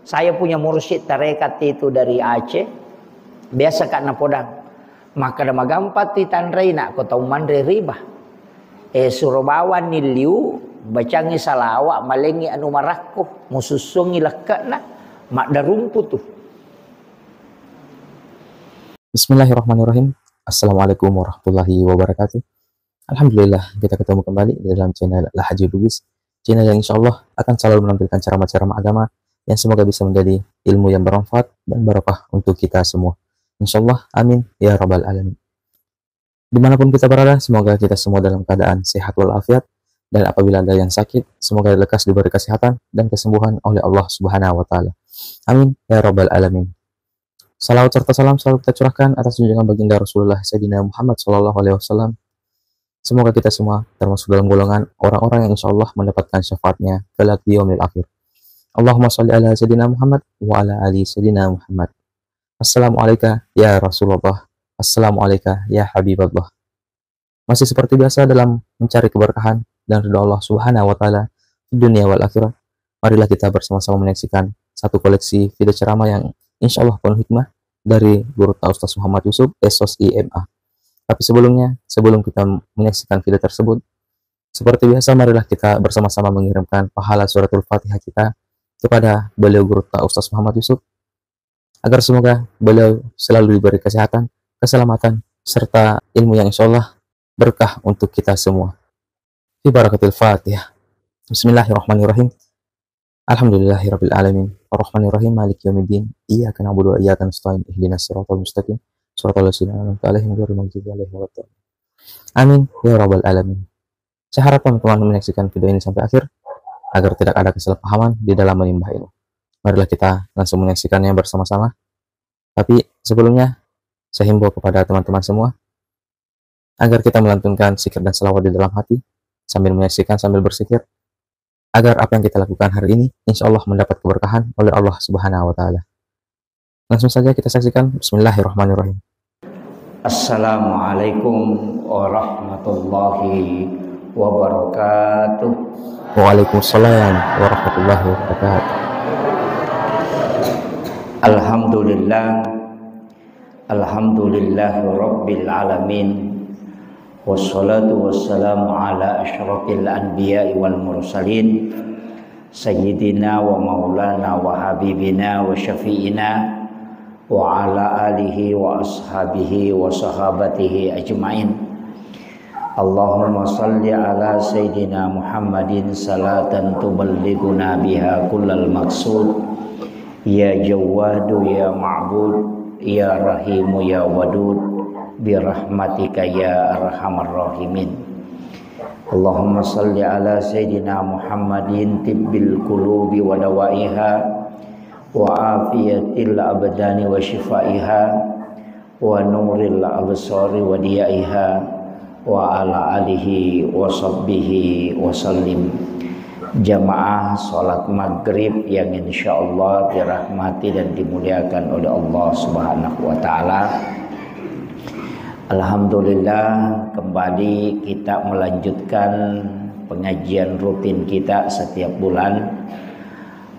Saya punya mursyid tarekat itu dari Aceh, biasa kat Napodang. Maka dah magampat ti tanrai nak ko tau mandre ribah. Surabawan ni liu bacangi salawat malengi anu marakku mususungi lekatna mak darumput tu. Bismillahirrahmanirrahim. Assalamualaikum warahmatullahi wabarakatuh. Alhamdulillah kita ketemu kembali di dalam channel Lahaji Bugis, channel yang insyaallah akan selalu menampilkan ceramah-ceramah agama yang semoga bisa menjadi ilmu yang bermanfaat dan barokah untuk kita semua. Insyaallah, amin ya rabbal alamin. Dimanapun kita berada, semoga kita semua dalam keadaan sehat walafiat, dan apabila ada yang sakit, semoga lekas diberi kesehatan dan kesembuhan oleh Allah Subhanahu wa taala. Amin ya rabbal alamin. Salawat serta salam selalu kita curahkan atas junjungan baginda Rasulullah Sayyidina Muhammad SAW. Semoga kita semua termasuk dalam golongan orang-orang yang insyaallah mendapatkan syafaatnya kelak di yaumil akhir. Allahumma sholli ala Sayyidina Muhammad wa ala ali Sayyidina Muhammad. Assalamualaikum ya Rasulullah. Assalamualaikum ya Habiballah. Masih seperti biasa dalam mencari keberkahan dan ridha Allah Subhanahu wa taala di dunia wal akhirat. Marilah kita bersama-sama menyaksikan satu koleksi video ceramah yang insyaallah penuh hikmah dari Guru Ustaz Muhammad Yusuf, Esos IMA. Tapi sebelumnya, sebelum kita menyaksikan video tersebut, seperti biasa marilah kita bersama-sama mengirimkan pahala suratul Fatihah kita kepada beliau Guru Ustaz Muhammad Yusuf, agar semoga beliau selalu diberi kesehatan, keselamatan, serta ilmu yang insyaallah berkah untuk kita semua. Fi barakatil Fatihah. Bismillahirrahmanirrahim. Alhamdulillahirabbil alamin. Arrahmanirrahim. Maliki yaumiddin. Iyyaka na'budu wa iyyaka nasta'in. Ihdinas siratal mustaqim. Shiratal ladzina an'amta 'alaihim ghairil maghdubi 'alaihim waladdallin. Amin ya rabbal alamin. Saya harap teman-teman menyaksikan video ini sampai akhir agar tidak ada kesalahpahaman di dalam menimba ilmu. Marilah kita langsung menyaksikannya bersama-sama. Tapi sebelumnya saya himbau kepada teman-teman semua agar kita melantunkan zikir dan selawat di dalam hati sambil menyaksikan, sambil bersikir, agar apa yang kita lakukan hari ini insyaallah mendapat keberkahan oleh Allah Subhanahu wa taala. Langsung saja kita saksikan. Bismillahirrahmanirrahim. Assalamualaikum warahmatullahi wabarakatuh. Waalaikumsalam warahmatullahi wabarakatuh. Alhamdulillahi rabbil alamin. Wassalatu wassalamu ala asyrafil anbiya'i wal mursalin sayyidina wa maulana wa habibina wa syafi'ina wa ala alihi wa ashabihi wa sahabatihi ajma'in. Allahumma salli ala sayyidina Muhammadin salatan tuballighuna biha kullal maqsud. Ya Jawwadu ya Ma'bud, ya Rahimu ya Wadud, birahmatika ya arhamar rahimin. Allahumma salli ala sayyidina Muhammadin tibbil qulubi wa dawaiha wa afiyatil abdani wa shifaiha wa nuril absari wa diyaiha wa ala alihi wa sahbihi wa sallim. Jamaah salat maghrib yang insyaallah dirahmati dan dimuliakan oleh Allah Subhanahu wa taala. Alhamdulillah, kembali kita melanjutkan pengajian rutin kita setiap bulan.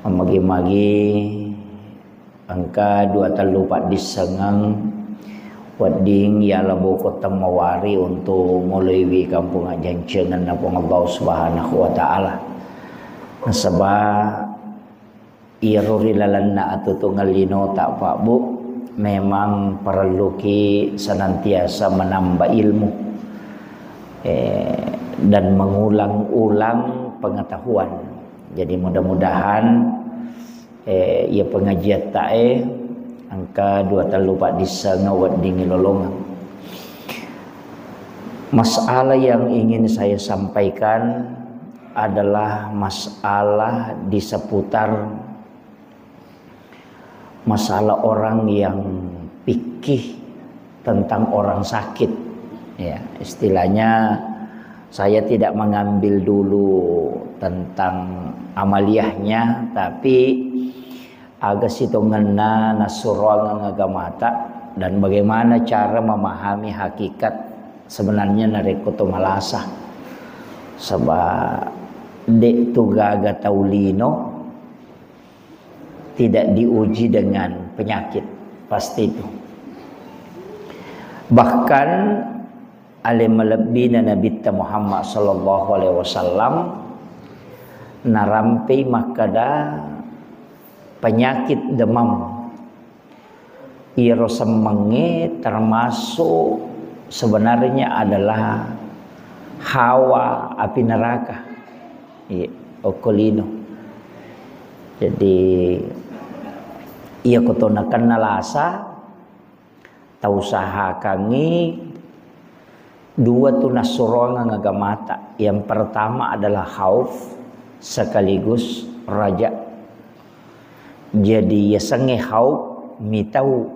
Magi-magi angka 2 disengang wading ya labu kota mawari untuk melalui kampung ajan cengan napong Allah Subhanahu wa taala. Nasabah iruri lalanna atu tunggal lino tak pak bu, memang perlu ki senantiasa menambah ilmu dan mengulang-ulang pengetahuan. Jadi mudah-mudahan ia pengajian tae angka 2 disanga wading lolongan. Masalah yang ingin saya sampaikan adalah masalah di seputar masalah orang yang pikih tentang orang sakit. Ya, istilahnya saya tidak mengambil dulu tentang amaliyahnya, tapi agak situ ngena nasurol ngagamata dan bagaimana cara memahami hakikat sebenarnya narikoto malasah. Sebab dek tu gaga taulino tidak diuji dengan penyakit, pasti itu. Bahkan alim lebina Nabi Muhammad sallallahu alaihi wasallam narampi makada penyakit demam iro semenge termasuk sebenarnya adalah hawa api neraka, okolino. Jadi ia kotonakan nalasa tausaha kangi dua tunas surongan ngagamata. Yang pertama adalah khauf sekaligus raja. Jadi ya senge khauf mitau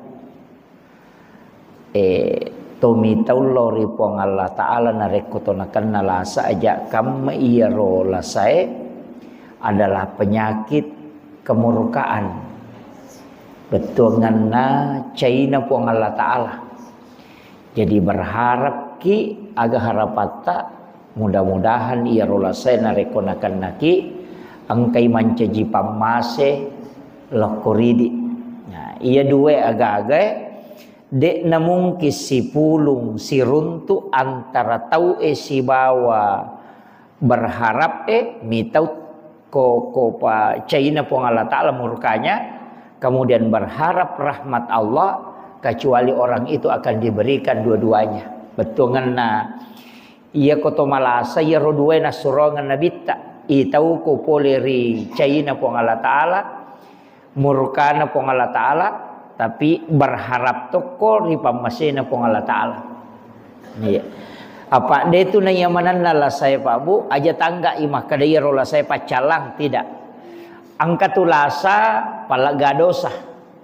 mitau lori pong Allah Ta'ala narekotonakan nalasa aja kam iyaro lasai adalah penyakit kemurkaan. Betul ngana China pong Allah Ta'ala. Jadi berharap ki aga harapata mudah-mudahan iyaro lasai narekonakan naki angkai mancaji pamase lokoridi. Nah, iya dua aga-aga dek namung si pulung si runtu antara tau si bawa berharap mitau ko pa China pong Allah Ta'ala murkanya, kemudian berharap rahmat Allah, kecuali orang itu akan diberikan dua-duanya. Betul ngana iya koto malasa iya rodue nasurongan nabita itau ko poleri China pong Allah Ta'ala murkana pong Allah Ta'ala, tapi berharap toko ripamasena pong Allah Ta'ala. Iya. Apa dia itu nanyamanan nala saya Pak Bu aja tangga imah kadaya rola saya pacalang tidak. Angkat tulasa palaga dosa.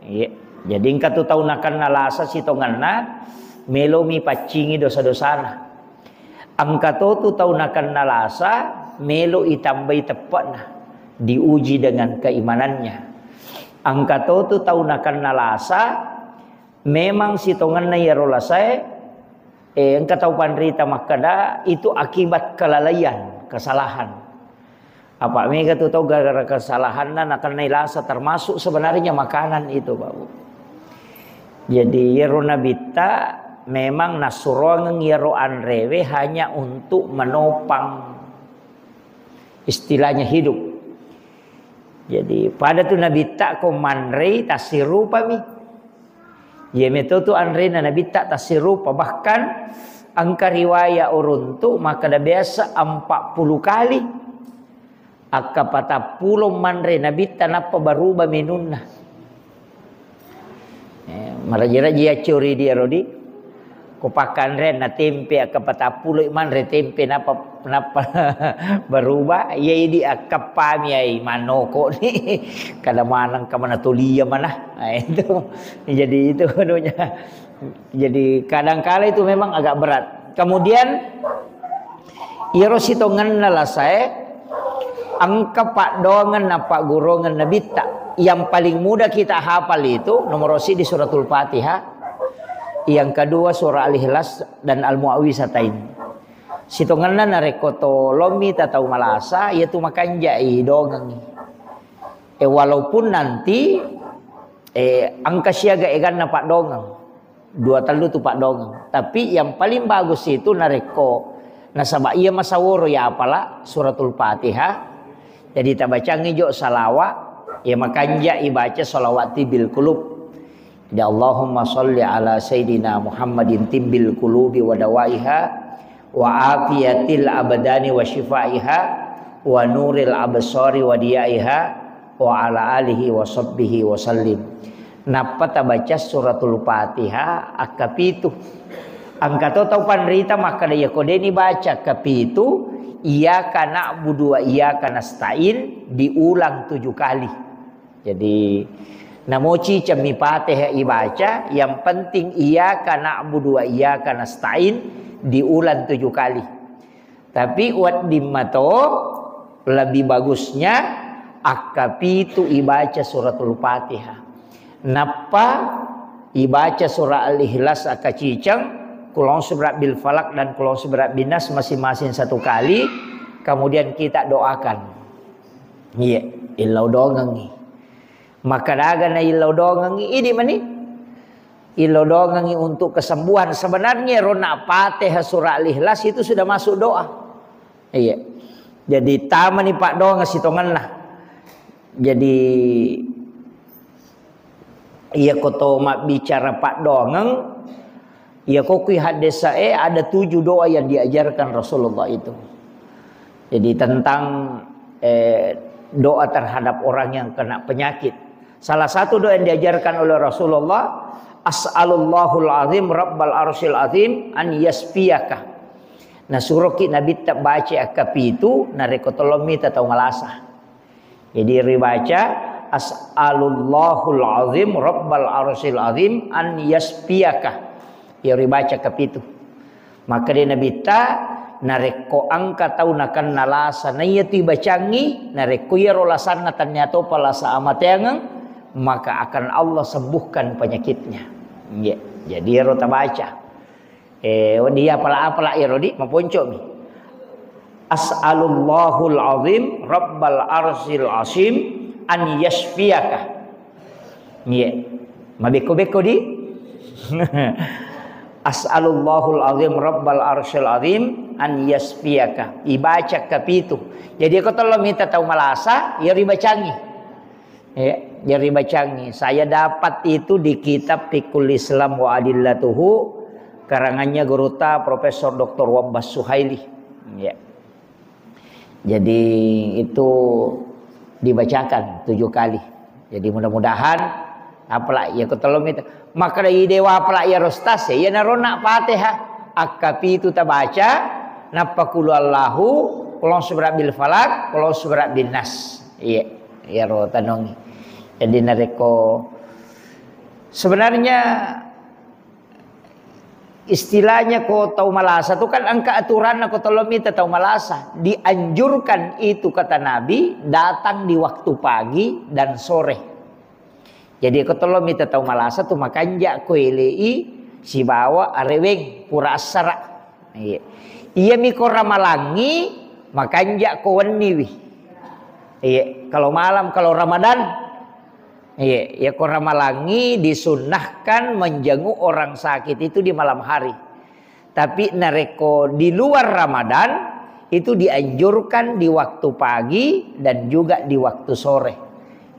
Iya. Jadi engkau tu tahu nakan nalasa sitonganna melomi pacingi dosa-dosana. Angkat tu tahu nakan nalasa melo itambai tepatna diuji dengan keimanannya. Angka tu tahu nakan nalasa memang sitongan na yarola saya engkau tahu panrita makada itu akibat kelalaian, kesalahan. Apa mereka tu tahu gara-gara kesalahan nakan nilasa termasuk sebenarnya makanan itu Pak Bu. Jadi yaro nabita memang nasurongang yaro anrewe hanya untuk menopang istilahnya hidup. Jadi pada tu Nabi tak ko manrei tasirupa mi. Ye meto tu anrei na Nabi tak tasirupa, bahkan angka riwayat uruntu maka dah biasa 40 kali. Akka pata pulo manrei Nabi tak napa baruba minunna. Maraja-raja curi dia rodi. Kopakan ren na tempe akka pata pulo manrei tempe napa berubah ya di akapami ai manoko ni kada manang ka mana tulia mana itu jadi itu anunya. Jadi kadang-kala itu memang agak berat. Kemudian iro sitongan nala saya angka pak dongan napa gurongan nabita yang paling mudah kita hafal itu nomor di suratul Fatihah, yang kedua surah Al-Ikhlas dan Al-Mu'awwizatain. Sitonganna narekoto lomi tatau malasa yaitu makan jai dongang. Walaupun nanti angka siaga egan na pak dongang. Dua talu tu pak dongang. Tapi yang paling bagus itu nareko nasaba iya masaworo ya apalah suratul Fatihah. Jadi kita baca ngijo salawat ya makan jai baca salawati bil qulub. Ya Allahumma sholli ala Sayyidina Muhammadin timbil qulubi wa dawaiha wa afiyatil abdani wa shifaiha wa nuril absari wa diyaiha wa ala alihi wa sahbihi wa sallim. Napa baca suratul Fatihah akapitu. Angka tahu panrita maka dia kodeni baca kapitu iyyaka na'budu wa iyyaka nasta'in diulang 7 kali. Jadi namoci cami Fatihah ibaca, yang penting iyyaka na'budu wa iyyaka nasta'in diulang 7 kali. Tapi wat dimato lebih bagusnya akapitu ibaca suratul Fatihah. Napa ibaca surah Al-Ikhlas akacicang, kulon surat bil falak dan kulon surat binas masing-masing 1 kali. Kemudian kita doakan. Iya, illau dongang. Maka daga na ilau dongangi ini mani ilau dongangi untuk kesembuhan. Sebenarnya rona Fatihah surah Al-Ikhlas itu sudah masuk doa. Iya. Jadi taman ni pak doang sitongan lah. Jadi ia koto mak bicara pak doang. Ia kokui hadis ada 7 doa yang diajarkan Rasulullah itu. Jadi tentang doa terhadap orang yang kena penyakit. Salah satu doa yang diajarkan oleh Rasulullah, As'alullahul azim rabbal arsyil azim an yasfiyaka. Nah surah ki Nabi tak baca akapi itu narekotolomi tatau ngalasa. Jadi ribaca As'alullahul azim rabbal arsyil azim an yasfiyaka. Ya ribaca kapitu. Maka dia Nabi ta nareko angka tau nakan nalasa na iya tu bacangi nareko ya rolasan ternyata palasa amateangang maka akan Allah sembuhkan penyakitnya. Ya, jadi rota baca. Dia apala ya rodi maponco mi. As'alullahul azim rabbal arsyil azim an yasfiyaka. Ya. Mabeko-beko di. As'alullahul azim rabbal arsyil azim an yasfiyaka. Ibaca kapitu. Jadi kalau minta tahu malasa, ya ribacangi. Ya ribacangi. Saya dapat itu di kitab Fiqhul Islam wa Adillatuhu karangannya Guruta Profesor Dr. Wabbas Suhaili. Ya. Jadi itu dibacakan 7 kali. Jadi mudah-mudahan apalah ya kalau minta maka dari dewa apalah ya rostas ya narona Fatihah akapi itu tabaca napa kulu Allahu kalau surat bil falak kalau surat bin nas iya ya ro tanongi. Jadi nareko sebenarnya istilahnya ko tau malasa itu kan angka aturan ko tolomi tau malasa dianjurkan itu kata Nabi datang di waktu pagi dan sore. Jadi kalau minta tahu malasa tu makanja koelei si bawa areweng pura asara. Iya mikor ramalangi makanja kowenniwi. Iya kalau malam kalau Ramadan iya ko ramalangi disunnahkan menjenguk orang sakit itu di malam hari. Tapi nareko di luar Ramadan itu dianjurkan di waktu pagi dan juga di waktu sore.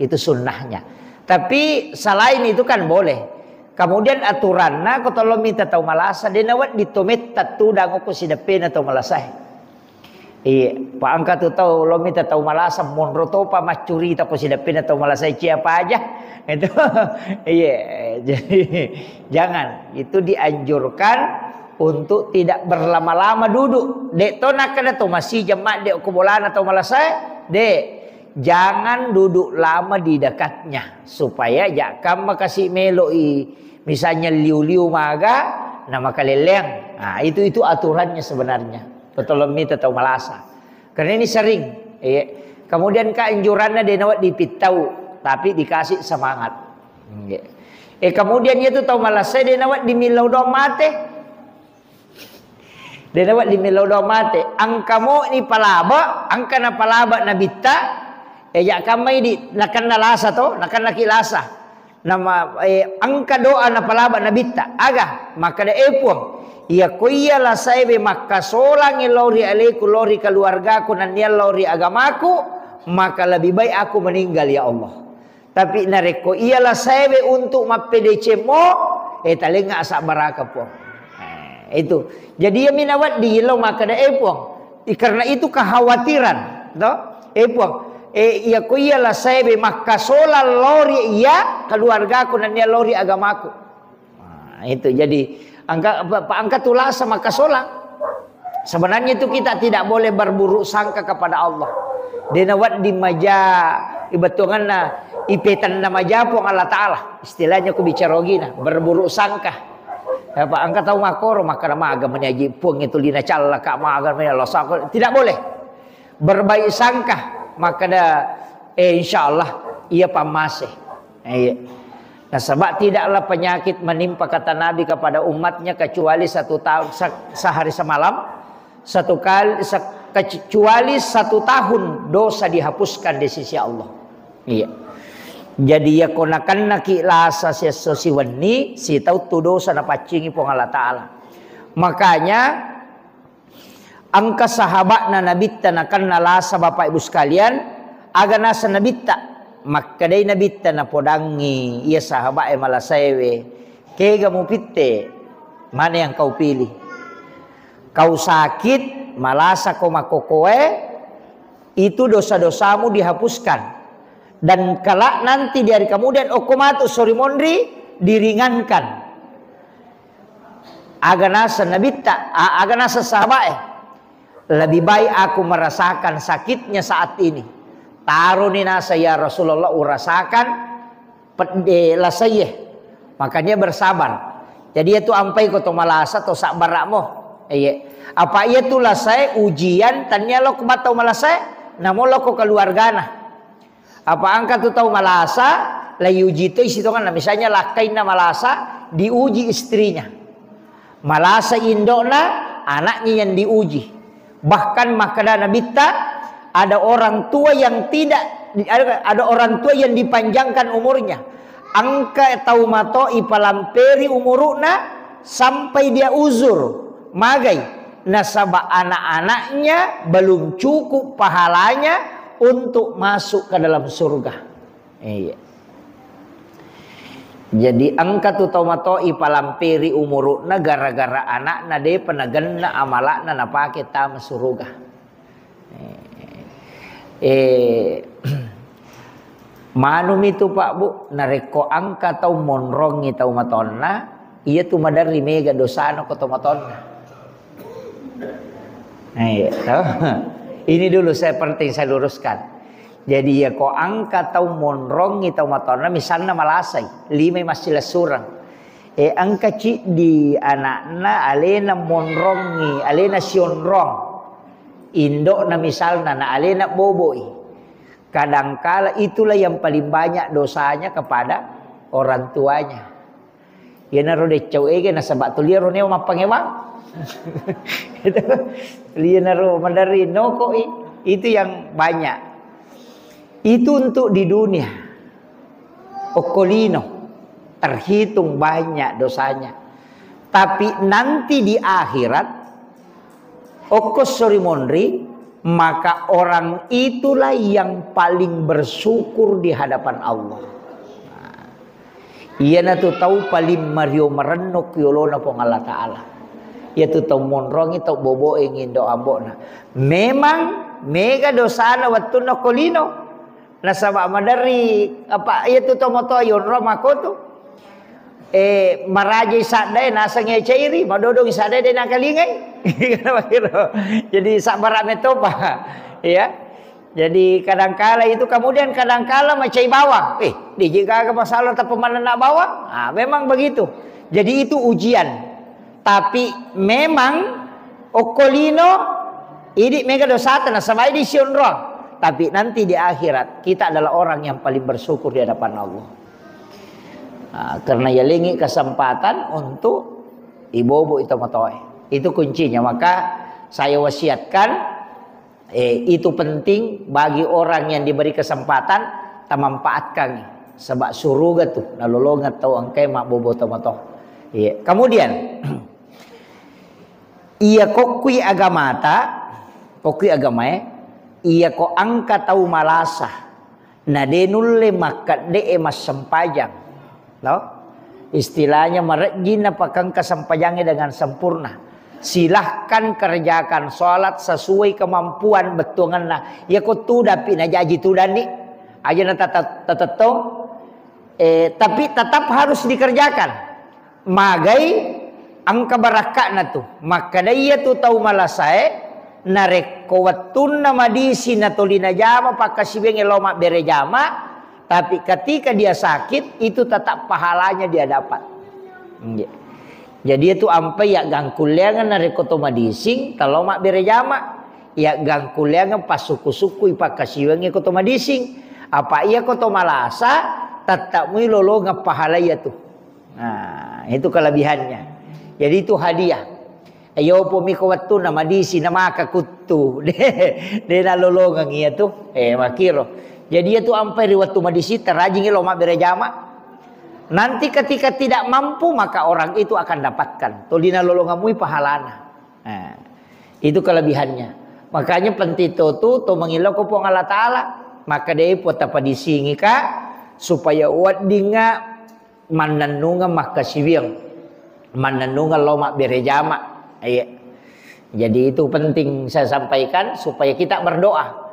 Itu sunnahnya. Tapi selain itu kan boleh. Kemudian aturanna kalau minta tahu malasa dia nawat ditomet tatu dango ko sidapen atau malasah. Iya, pak angka tu tahu lo minta tahu malasa monroto pa macuri tako sidapen atau malasah apa aja. Itu iya, jadi jangan. Itu dianjurkan untuk tidak berlama-lama duduk. Dek to nak kada to masih jemaat dek kubulan atau malasah. Dek jangan duduk lama di dekatnya supaya jakam makasih meloi misalnya liu-liu maga nama kaleleng. Nah, itu aturannya sebenarnya. Betul minta tahu malasa. Karena ini sering. Kemudian keanjurannya dia nawat dipitau tapi dikasih semangat. Kemudian itu tahu malasa dia nawat di milau domate. Dia nawat di milau domate. Angkamo ni palaba, angka na palaba na bitta. Ya kamay di nakan nalasa to, nakan nakilasa. Nama angka doa na palaba na bitta. Aga maka da epuang. Ya kuya la saibe makasolang ilori alaiku lori keluarga ku nan lori agamaku maka lebih baik aku meninggal ya Allah. Tapi nareko ialah saibe untuk mapedece mo talenga asa baraka po. Itu. Jadi ya minawat di ilau maka da epuang. Karena itu kekhawatiran, to? Epuang. Ya kuya la saibe makasola lori iya keluargaku dan dia lori agamaku. Nah, itu jadi angka tulasa makasola. Sebenarnya itu kita tidak boleh berburuk sangka kepada Allah. Denawat di maja ibatungan na ipetan na majapong Allah Taala. Istilahnya ku bicara gina berburuk sangka. Apa angka tahu makoro maka maga menyaji pung itu lina calla ka maga Allah sangka tidak boleh. Berbaik sangka maka dah insyaallah ia pamase. Nah sebab tidaklah penyakit menimpa kata Nabi kepada umatnya kecuali 1 tahun sehari semalam, kecuali 1 tahun dosa dihapuskan di sisi Allah. Iya. Jadi ya konakan naki lasa si wani si tahu tu dosa na pacingi pong Allah Ta'ala. Makanya angka sahabat na nabitta na kan nalasa bapak ibu sekalian aga nasa nabitta maka day nabitta na podangi iya sahabat malasewe kega mo pitte mana yang kau pilih? Kau sakit malasa kau makokoe itu dosa-dosamu dihapuskan. Dan kelak nanti di hari kemudian okomatu sorry mondri diringankan. Aganasa nabita, aganasa sahabat lebih baik aku merasakan sakitnya saat ini. Taruh ni nasa ya Rasulullah urasakan pedela saya. Makanya bersabar. Jadi itu ampai ko to malasa to sabar mo. Apa ia tu lasai ujian tanya lo kumatau malasa namo lo ko keluargana. Apa angka tu tahu malasa la uji itu isi kan misalnya lakai na malasa diuji istrinya. Malasa indokna anaknya yang diuji. Bahkan makada nabita ada orang tua yang tidak ada orang tua yang dipanjangkan umurnya. Angka tahu mato ipalamperi umuruna sampai dia uzur magai nasabah anak-anaknya belum cukup pahalanya untuk masuk ke dalam surga. Iya. Jadi angka tu tomato ipalampiri umuruna gara-gara anak nade penaganna amalakna napake tama surga. Manum itu Pak Bu nareko angka tau monrongi tau matonna iya tu madari mega dosana ko tomatonna. Iya, tahu. Ini dulu penting saya luruskan. Jadi ya ko angka tau monrongi tau matona misalnya malasai 5 masih surang. Angka ci di anakna alena monrongi, alena sionrong. Indok na misalnya na alena boboi. Kadangkala itulah yang paling banyak dosanya kepada orang tuanya. Ya naro de cau ege na sabat tulia ro neo mapangewang. Itu lianaro mandari noko itu yang banyak. Itu untuk di dunia. Okolino terhitung banyak dosanya. Tapi nanti di akhirat okos sorry mondri maka orang itulah yang paling bersyukur di hadapan Allah. Iya na tu tahu paling Mario merenuk yolona pong Allah Ta'ala. Yaitu tau monrong itu bobo ingin doa ambona. Memang mega dosana waktu no kolino. Nasaba madari apa yaitu tau moto yon romako tu. Marajai sadai nasangnya cairi madodong sadai de nakalingai. Jadi sabar metopa ya. Jadi kadangkala itu kemudian kadangkala macai bawang. Di jika masalah tak pemanan nak bawang. Memang begitu. Jadi itu ujian. Tapi memang okolino ini mega dosata na sampai di sionro. Tapi nanti di akhirat kita adalah orang yang paling bersyukur di hadapan Allah. Karena ya lengi kesempatan untuk ibu-ibu itu matoy. Itu kuncinya. Maka saya wasiatkan itu penting bagi orang yang diberi kesempatan memanfaatkan sebab surga tuh nalolongan tau angkai mak bobo tomato. Kemudian iya kokui agamata, kokui agamae, iya ko angka tahu malasa, nadenulle makat de emas sempajang, no? Istilahnya merejin apakah kesempajangnya dengan sempurna. Silahkan kerjakan sholat sesuai kemampuan betunganna. Ya ko tu dapi na jaji tu dani, aja na tato, tapi tetap harus dikerjakan. Magai angka barakat na tu maka daya tu tahu malasae nareko watun nama disi na tolina jama pakasibenge lomak bere jama tapi ketika dia sakit itu tetap pahalanya dia dapat. Jadi itu ampai ya gangkuliangan nareko to madising talomak bere jama ya gangkuliangan pas suku-suku pakasibenge ko to madising apa iya ko to malasa tetap mu lolonga pahala ya tu. Nah, itu kelebihannya. Jadi itu hadiah. Ayo po miko watu nama disi nama kakutu. De nalolongan iya tu. Makiro. Jadi dia tuh ampai riwatu madisita rajin lo mak berjama. Nanti ketika tidak mampu maka orang itu akan dapatkan. Tolina lolongamui pahalana. Nah, itu kelebihannya. Makanya pentito tu to mengilau ko pong Allah Taala. Maka dia pota padisingi ka supaya uat dinga mananunga makasiwing. Mananunga lo mak berjama. Jadi itu penting saya sampaikan supaya kita berdoa.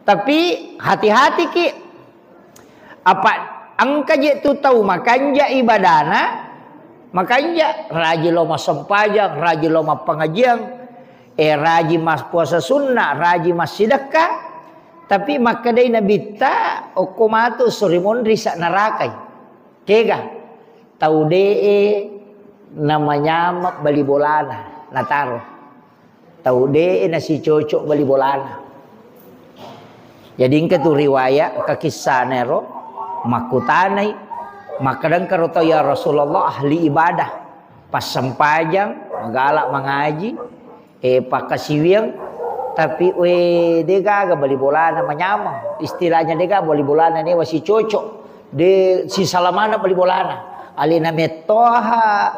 Tapi hati-hati ki. Apa angka je tu tahu makanja ibadana, makanja rajin lo mas sempajang, rajin lo mas pengajian, rajin mas puasa sunnah, rajin mas sedekah. Tapi maka dai nabi ta okomatu surimon risa narakai. Kega tahu dee namanya bali bolana nataro. Tahu dee nasi cocok bali bolana. Jadi ingka tu riwayat kakisah nero makutanai makadang karoto ya Rasulullah ahli ibadah pas sempajang magalak mengaji pakasiwiang tapi dega bali bolana menyamang istilahnya dega bali bolana ni wasi cocok de si salamana bali bolana alina metoha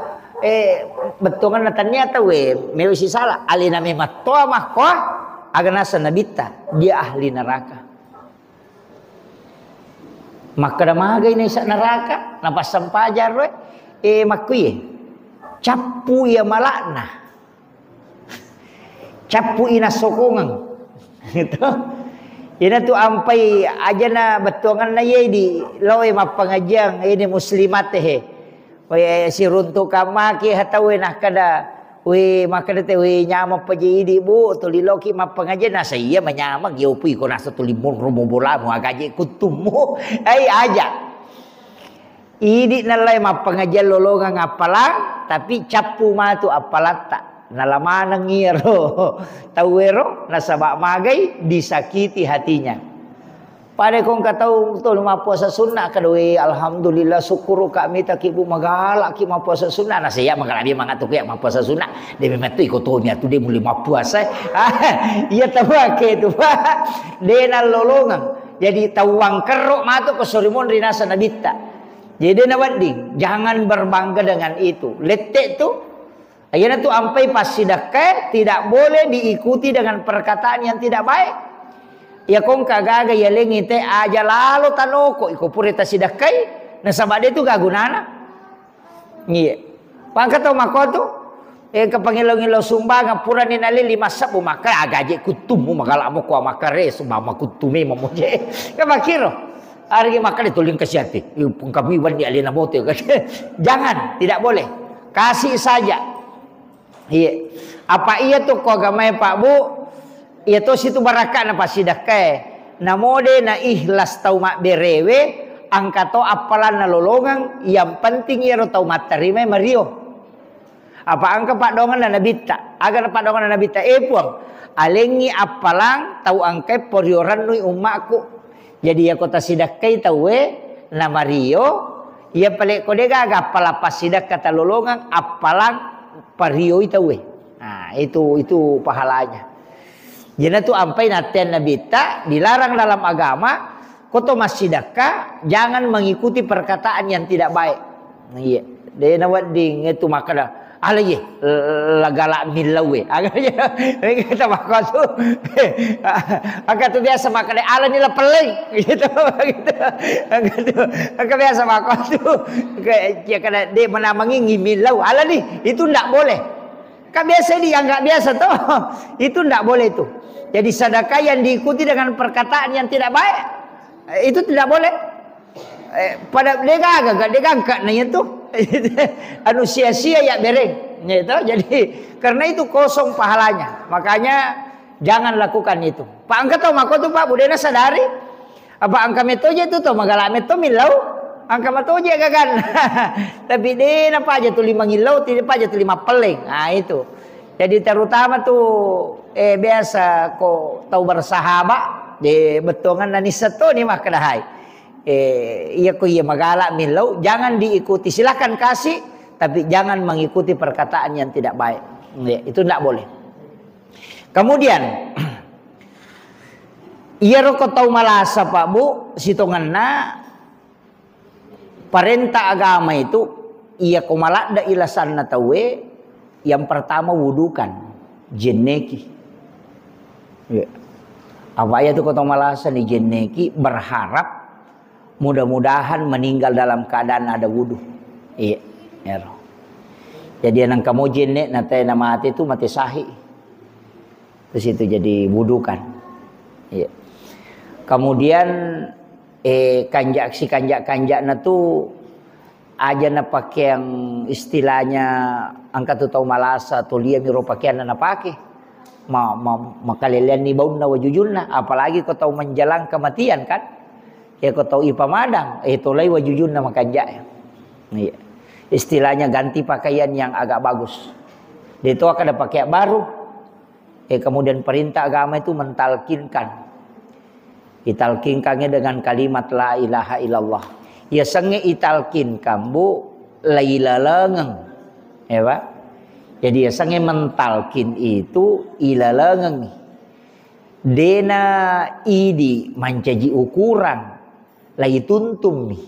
betongan ternyata mewi si salah alina metoha mahkoh aganasa nabita dia ahli neraka. Maka dah magai ni sak neraka napas sampajar makui capu ya malakna capu ina sokongan gitu ina tu ampai aja na betongan na ye di loe ma pengajian ini muslimat he si runtuk kamaki hatawe nah kada maka dete nyama paji di bu tuli loki ma pengajian na saya menyama giupi ko nasa tuli romo bola mo agaje kutumu aja idi nalai ma pengajian lolongan apalang tapi capu ma tu apalata nalamana ngiro tawero nasaba magai disakiti hatinya pada kong katau tu ma puasa sunnah kadoi alhamdulillah syukur kami tak ibu magalak ki ma puasa sunnah na saya magalabi mangatu ki ma puasa sunnah de metu ikotonya tu de muli ma puasa iya tabake tu de na lolongan jadi tawang keruk ma tu kesorimon rinasa nabita jadi nawading jangan berbangga dengan itu letek tu ayana tu ampai pas sedekah tidak boleh diikuti dengan perkataan yang tidak baik. Ya kong kagaga ya lengi te aja lalu tanoko iko purita sidakai nasabade tu gagunana. Iya. Pangkato makoto kapangilo-ngilo sumba ngapura ni nali 5 sabu maka agaje kutumu magala mo ko makare sumama kutume mamoje. Kamakiro. Ari maka dituling kasiati. Yung kami wan di alina mote. Jangan, tidak boleh. Kasih saja. Iya. Apa iya tu ko gamay Pak Bu? Itu situ barakat na pasidakay. Namode na ihlas tau mak berewe angkato apalan na lolongan yang penting iro tau matarime mario. Apa angka pak dongan na nabita? Agar pak dongan na nabita puang. Alengi apalang tau angkai porioran nui umakku. Jadi ya kota sidakay tau na mario. Ya pale kodega aga apala pasidak kata lolongan apalang pario itau Nah itu pahalanya. Jadi tu ampai naten nabita dilarang dalam agama. Koto masidaka jangan mengikuti perkataan yang tidak baik. Iya, dia nawat ding itu makada. Alay lagala milawe. Agaknya kita makan tu. Agak tu biasa makan ala nila peling gitu. Agak biasa makan tu. Kayak kada dia menamangi milau. Ala ni itu ndak boleh. Kan biasa dia enggak biasa tuh. Itu ndak boleh tu. Jadi sedekah yang diikuti dengan perkataan yang tidak baik itu tidak boleh. Pada dia agak nanya tu anu sia-sia ya bereng gitu. Jadi karena itu kosong pahalanya. Makanya jangan lakukan itu. Pak angka tahu mako tu Pak budena sadari apa angka metoje tu tahu magala meto milau angka metoje gagan. Tapi dia apa aja tu 5 ngilau tidak apa aja tu 5 peling. Nah itu. Jadi terutama tuh biasa kok tahu bersahabat di betongan nani seto ni mah kedahai. Iya ko iya magala milau jangan diikuti, silakan kasih tapi jangan mengikuti perkataan yang tidak baik. Itu tidak boleh. Kemudian Iya ro ko tau malasa Pak Bu, sitonganna perintah agama itu iya ko malada ilasan na tawe, yang pertama wudukan jenneki. Ya. Apa ya tuh ko tau malasa ni jenneki berharap mudah-mudahan meninggal dalam keadaan ada wudu. Iya, ya. Jadi nang kamu jenne nate na mati itu mati sahih. Terus itu jadi wudukan. Iya. Kemudian kanjak na tuh aja na pakai yang istilahnya angkat tu tahu malasa tu lia miro pakaian na pakai makalelian ni bau na wajujulna, apalagi kau tahu menjelang kematian kan ya kau tahu ipamadang itu lagi wajujulna makanjak. Iya. Istilahnya ganti pakaian yang agak bagus. Dia itu akan ada pakaian baru. Kemudian perintah agama itu mentalkinkan. Italkinkannya dengan kalimat la ilaha illallah. Ya sange italkinkan bu la ilalengeng. Ya Pak. Jadi ya sange mentalkin itu ilalengeng. Dena idi mancaji ukuran lai tuntum nih.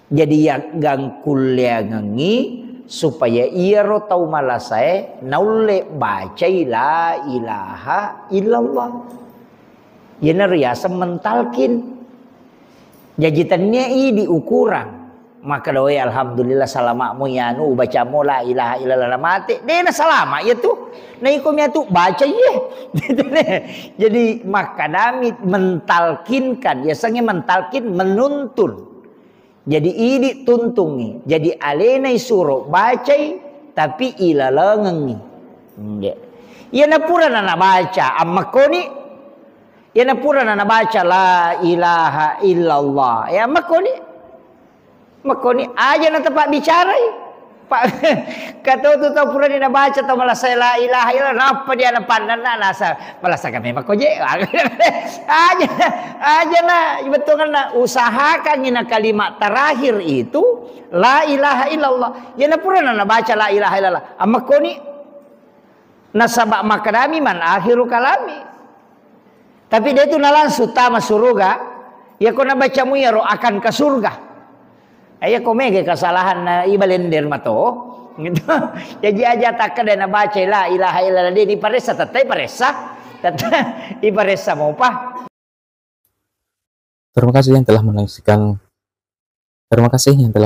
Jadi ya gangkul ya ngengi supaya ia ro tau malasai naule baca la ilaha illallah. Yana riasa mentalkin jajitannya i di ukuran maka doa alhamdulillah salamakmu ya nu baca la ilaha illallah mati dena salama ya tuh nah ikumnya tuh baca ye jadi maka dami mentalkinkan ya sange mentalkin menuntun jadi ini tuntungi jadi alenai suruh baca tapi ilalengengi ya napura nana baca amma koni ya napura nana baca la ilaha illallah ya makoni aja na tempat bicara Pak kata tu tahu pura dia baca tahu malah saya la ilaha illallah apa dia na pandan na nasa malah saya kami makoje aja na betul kan usahakan ina kalimat terakhir itu la ilaha illallah ya napura nana baca la ilaha illallah amma koni nasabak makadami man akhiru kalami. Tapi dia itu nalan sutama surga. Ya kau nak baca mu ya roh akan ke surga. Ayah kau mege kesalahan na ibalender mato. Gitu. Jadi aja tak ada na baca la ilaha illallah dia di paresa tatai paresa. Di paresa mau apa? Terima kasih yang telah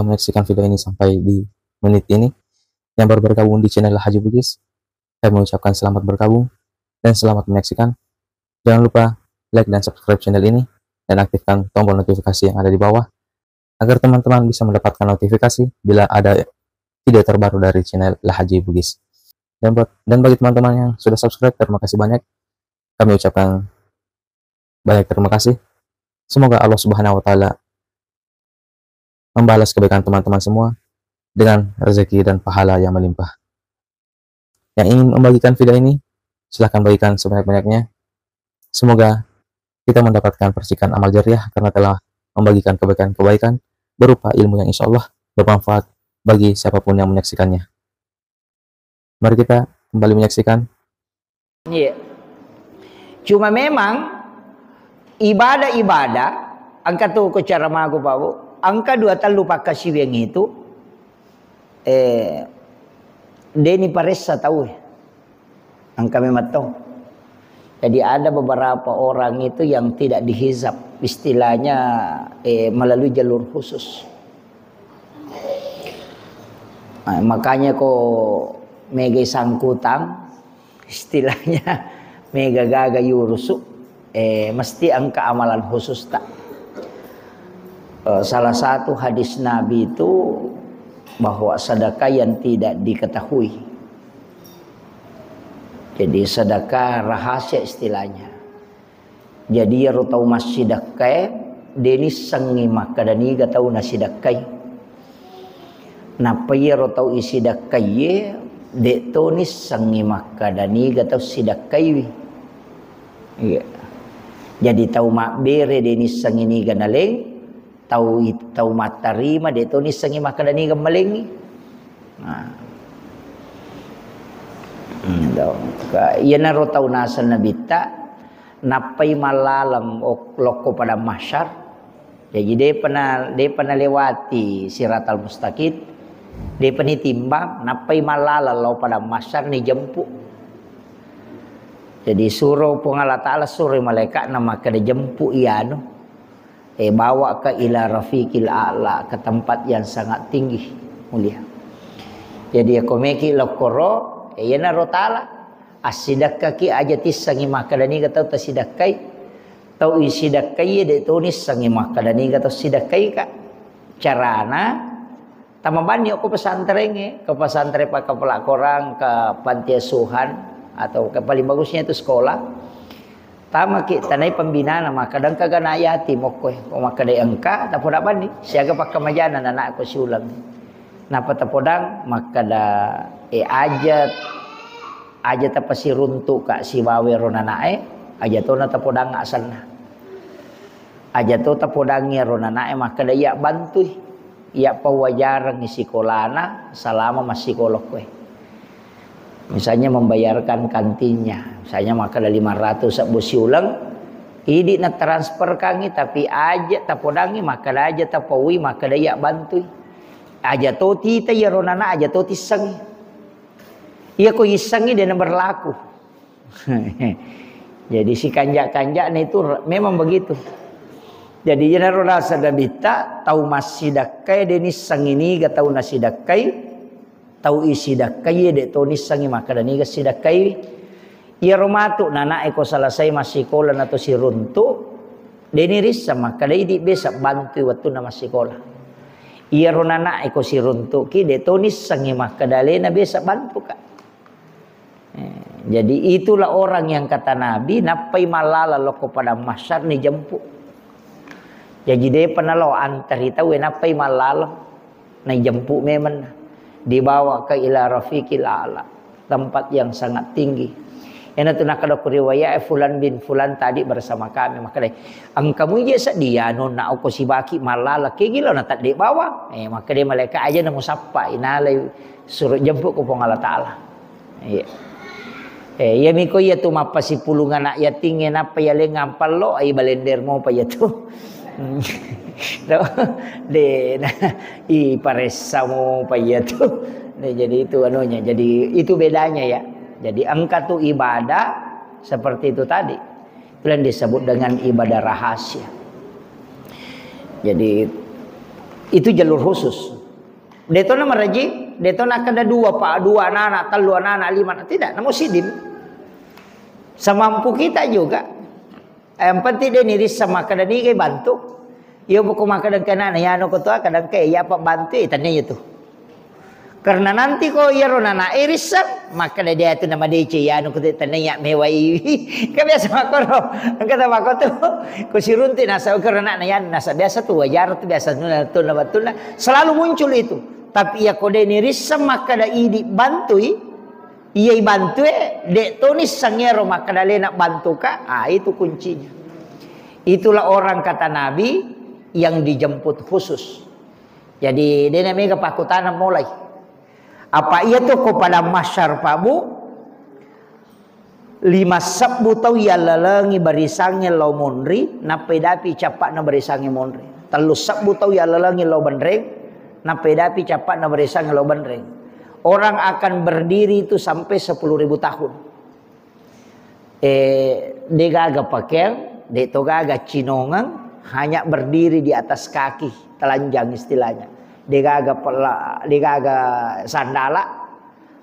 menyaksikan video ini sampai di menit ini. Yang baru bergabung di channel Haji Bugis, saya mengucapkan selamat bergabung dan selamat menyaksikan. Jangan lupa like dan subscribe channel ini dan aktifkan tombol notifikasi yang ada di bawah agar teman-teman bisa mendapatkan notifikasi bila ada video terbaru dari channel Haji Bugis. Dan bagi teman-teman yang sudah subscribe, terima kasih banyak. Kami ucapkan banyak terima kasih. Semoga Allah Subhanahu wa taala membalas kebaikan teman-teman semua dengan rezeki dan pahala yang melimpah. Yang ingin membagikan video ini, silahkan bagikan sebanyak-banyaknya. Semoga kita mendapatkan percikan amal jariah karena telah membagikan kebaikan-kebaikan berupa ilmu yang insya Allah bermanfaat bagi siapapun yang menyaksikannya. Mari kita kembali menyaksikan. Iya. Cuma memang ibadah-ibadah angka tuh ke cara magu Pak Bu. Angka 2 talu pakai siweng itu deni paresa tahu ya. Angka memang tahu. Jadi ada beberapa orang itu yang tidak dihizab, istilahnya melalui jalur khusus. Nah, makanya kok mega sangkutan, istilahnya mega gaga yurusu, mesti angka amalan khusus tak. Salah satu hadis Nabi itu bahwa sedekah yang tidak diketahui. Jadi sedekah rahasia istilahnya. Jadi ya tahu masih sedekah, deni sengi maka dani gak tahu nasi sedekah. Napa ya tahu isi sedekah ye, dek tu ni sengi maka dani gak tahu sedekah. Iya. Jadi tahu mak bere deni sengi ni ganaleng, tahu mak tarima dek tu ni sengi maka dani gamaleng. Nah. Ia naro tahu nasal nabita napai malalam loko pada mahsyar. Jadi dia pernah lewati siratal mustaqim. Dia pernah timbang napai malalam lo pada mahsyar ni jemput. Jadi suruh Allah Ta'ala suruh malaikat nama kada jemput ianu. Bawa ke ila rafiqil a'la, ke tempat yang sangat tinggi mulia. Jadi aku meki lokoro yana rotala asidakka ki aja tisangi makadani kata tasidakai tau isidakai de tunis sangi makadani kata sidakai ka carana tamabani aku pesantren ke pesantren pak kepala korang ke panti asuhan atau ke paling bagusnya itu sekolah tama ki tanai pembinaan maka kadang kagak ayati mokoy maka de engka tapi dapat ni siaga pak kemajanan anak aku siulang napa tapodang maka da aja tapasi runtuk kak si wawe ronanae aja to na tapodang asalna aja to tapodangnya ronanae maka da ya bantui ya pawajarang ni sekolahna selama masih sekolah kue misalnya membayarkan kantinnya misalnya maka da 500 sabusi ulang idi na transfer kangi tapi aja tapodangi maka da aja tapawi maka da ya bantui aja to tita ya ronana aja to tisangi iya ko isangi dia berlaku jadi si kanjak-kanjak itu memang begitu jadi jana rona sadabita tau masidakai denis sangini ga tau nasidakai tau isidakai de to nisangi maka dani ga sidakai iya romatu nana eko selesai masih sekolah atau si runtu deni risa maka dai di besa bantu waktu na masih sekolah iya ronana eko si runtu ki de to nisangi maka dalena besa bantu kak jadi itulah orang yang kata Nabi napai malala loko pada mahsyar ni jemput. Jadi dia pernah lo antar kita we napai malala ni jemput memang dibawa ke ila rafiqil a'la tempat yang sangat tinggi. Yang itu nak ada riwayat fulan bin fulan tadi bersama kami maka dia angkamu je sedia non nak aku si baki malala ke gila nak tak di bawa maka dia malaikat aja nak musapa inalai suruh jemput ke Allah Taala. Iya. Ya miko ya tu mapa si pulungan nak ya tingin apa ya lengan palo ai balender mo pa ya tu. De i paresa mo pa ya tu. Jadi itu anunya. Jadi itu bedanya ya. Jadi angka tu ibadah seperti itu tadi. Itu yang disebut dengan ibadah rahasia. Jadi itu jalur khusus. Detona meraji, detona kada dua anak, telu anak, 5 anak tidak, namun sidim. Semampu kita juga. Yang penting dia niris sama kadang ni kay bantu. Iyo buku makadang kanan ya no ko to kadang kay ya pa bantu tanya itu. Karena nanti ko iya ronana irisam maka dia itu nama dia ya no ko tanya mewai. Kebiasa makoro. Kata mako tu ko sirunti nasa karena yan nasa biasa tu wajar tu biasa tu selalu muncul itu. Tapi ya ko dia nirisam maka da idi bantui. Iya bantu dek tonis sangero maka dale nak bantu ka itu kuncinya. Itulah orang kata Nabi yang dijemput khusus. Jadi dia namanya kepakutan mulai. Apa ia tu kepada masyar pabu 5 sabbu tau ya lalangi barisangi lo monri napedapi capak na barisangi monri. 3 sabbu tau ya lalangi lo bandreng napedapi capak na barisangi lo bandreng. Orang akan berdiri itu sampai 10.000 tahun. Dia gaga pakaian, dia to gaga cinongan, hanya berdiri di atas kaki, telanjang istilahnya. Dia gaga sandala,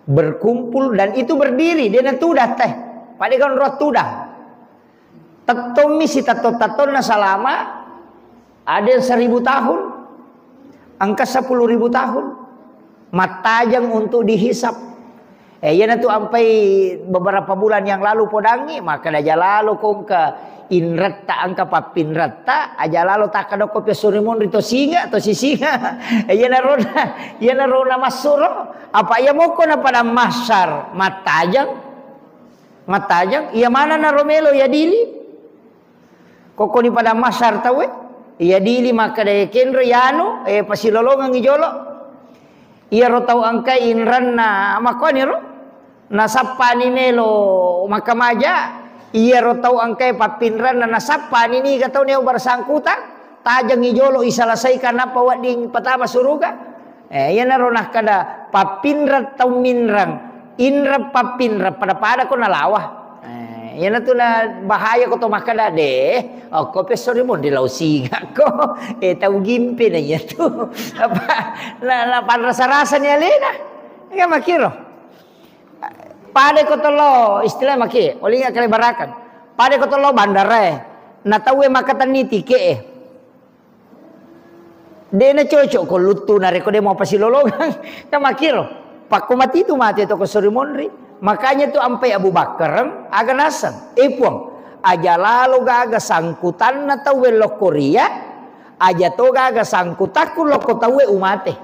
berkumpul dan itu berdiri. Dia natudah teh, padikan roh tudah. Tetomi si tato-tatona selama ada yang 1.000 tahun, angka 10.000 tahun. Matajang untuk dihisap. Ya tu sampai beberapa bulan yang lalu podangi maka aja lalu kong ke inrata angka papinrata aja lalu tak ada kopi surimun rito singa atau si singa. Ya narona masuro apa ya mau kona pada masar matajang iya mana na Romelo ya dili koko ni pada masar tawe ya dili maka daya kenro yano pasilolongan ngijolo. Iya ro tau angkai inran na makoni ro na sapani melo makamaja Iya rotau angkai papinran na nasapa nini katau neo bersangkutan tajang ijolo iselesaikan apa wading pertama suruga. Iya naronah kada papinran tau minrang inra papinra pada ko nalawah. Iya na tu na bahaya ko to makada deh. Oh ko pesori mon di lausinga ko. Tau gimpi na iya tu. Apa na panrasa-rasa ni alena. Iya makiro. Pada ko tolo istilah maki oli nga kali barakan. Pada ko tolo bandara na tawe makatan ni tike de na cocok ko lutu na reko de mau pasilologang ta makiro pak ko mati tu mati to ko sori monri makanya tu ampai Abu Bakar aga nasan puang aja lalu gaga sangkutan na tawe lokoria aja to gaga sangkutaku loko tawe umate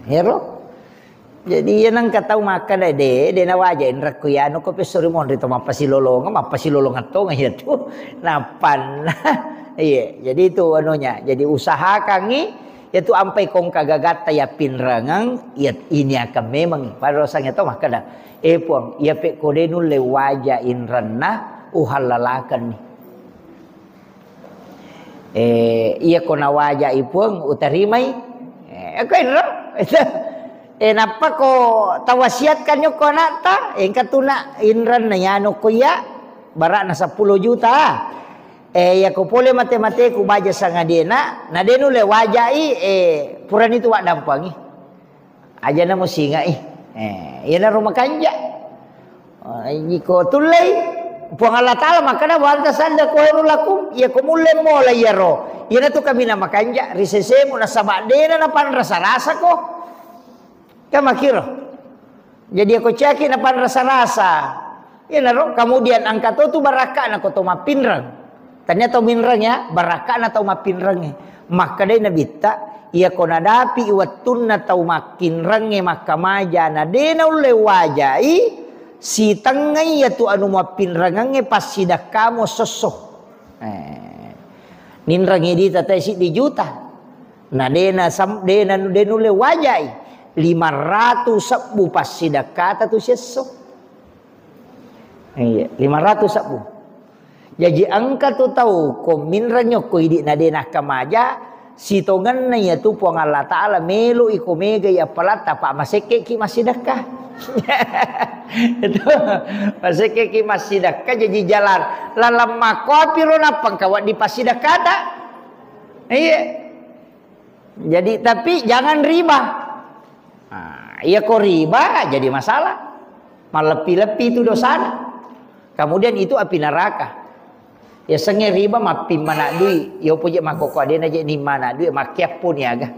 hero. Jadi yan ang kataw makada de na wajain rakuyano ko pesori mon rito mapasilolongan to ngayon to napan. Iya, jadi itu anunya. Jadi usaha kangi yaitu ampai kong kagagata ya pinrangang ya ini akan memang pada rasanya to makada. Puang ya pe kodenu le waja inranna uhalalakan ni. Iya kona waja ipuang utarimay. Ako inro. Napa ko tawasiat kanyo ko nata katuna inran na yano ko ya bara na 10 juta ya ko pole mate-mate ko baja sa ngadena na denu le wajai puran itu wak dampangi aja na mo singa yan na rumah kanja ko tulay puang Allah Ta'ala makana wanta sanda ko heru lakum ya ko mule mo la yaro yan na to kami na makanja risese mo na sabadena na pan rasa-rasa ko. Kamakiro. Jadi aku caki napan rasa-rasa. Ya naro kemudian angkat tu baraka na ko to mapinrang. Ternyata minrangnya baraka na to mapinrang. Maka dai nabita ia ko nadapi iwatun na to makinrang maka maja na dena ule wajai si tangay ya tu anu mapinrang pasida kamo soso. Ninrang di tatay si di juta. Na dena denule wajai 500 pasida kata tu seso. Iya, 500. Jadi angka tu tahu ko minranyo ko idi na denah kamaja sitongan na ya tu puang Allah Ta'ala melo iko mega ya palata pa maseke ki masidakah. Itu maseke ki masidakah jadi jalan lalam makopi rona pangkawat di pasidakata. Iya. Jadi tapi jangan riba. Iya kok riba jadi masalah. Malepi-lepi itu dosa. Kemudian itu api neraka. Ya senge riba mapi mana dui. Ya puji makoko ada aja ni mana dui makiap pun ya ga.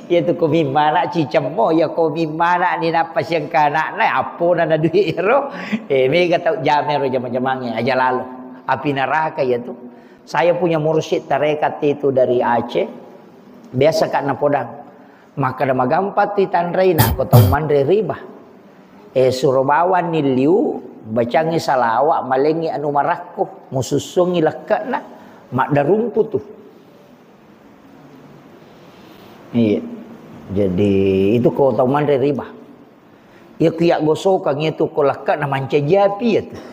Ya tu komi mana cicemo ya komi mana ni napas yang kana na apo na dui ro. Mega tau jamero jamang-jamangnya aja lalu. Api neraka ya tu. Saya punya mursyid tarekat itu dari Aceh. Biasa karena podang. Maka ada magampat ti tanrayna ko tau mandre riba surobawan niliu bacangi salawa malengi anu marakko mususungi lekana mak darumpu tuh. Iya jadi itu ko tau mandre riba ya kiyak gosokang itu ko lekana manca japi ya tuh.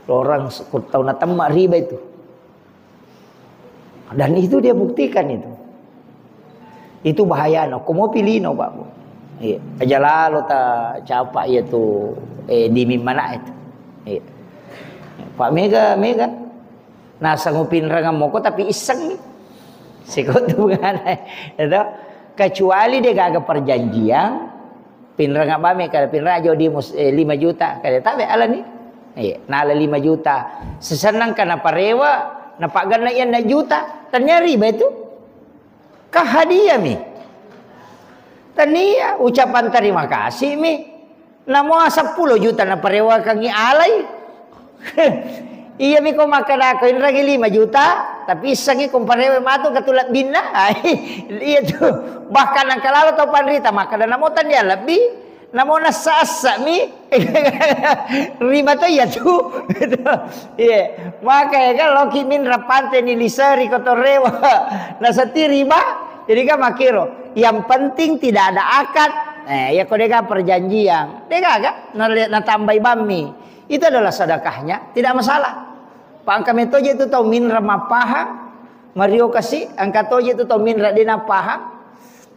Orang ko tau na temak riba itu dan itu dia buktikan itu bahaya no. Komo pilih no Pak. Iya. Aja lalu ta capa ya tu di mimana itu. Iya. Pak Mega. Nah sangupin rangam moko tapi iseng nih. Sikot tu bukan. Itu kecuali dia gak perjanjian pinrang apa kada pinrang aja di 5 juta kada tabe ala ni. Iya. Nah ala 5 juta. Sesenang kana parewa napak gana yan na juta. Ternyata riba itu. Hadiah mi. Tania ucapan terima kasih mi. Namo 10 juta na parewa kangi alay. Iya mi ko makada ko inragi 5 juta tapi sangi ko parewa mato katulat bina. Iya tu. Bahkan ang kalalo to panrita makada namo tan dia lebih. Namo nasasa mi. Riba to ya tu. Iya. Maka kalau kimin rapante ni lisari kotorewa. Nasati riba. Jadi kan makiro, yang penting tidak ada akad, Ya kau dega perjanjian, dega kan? Na tambah bami. Itu adalah sedekahnya, tidak masalah. Pak kami toje itu tahu minra mapaha, Mario kasih angkat toje itu tahu minra dina paha.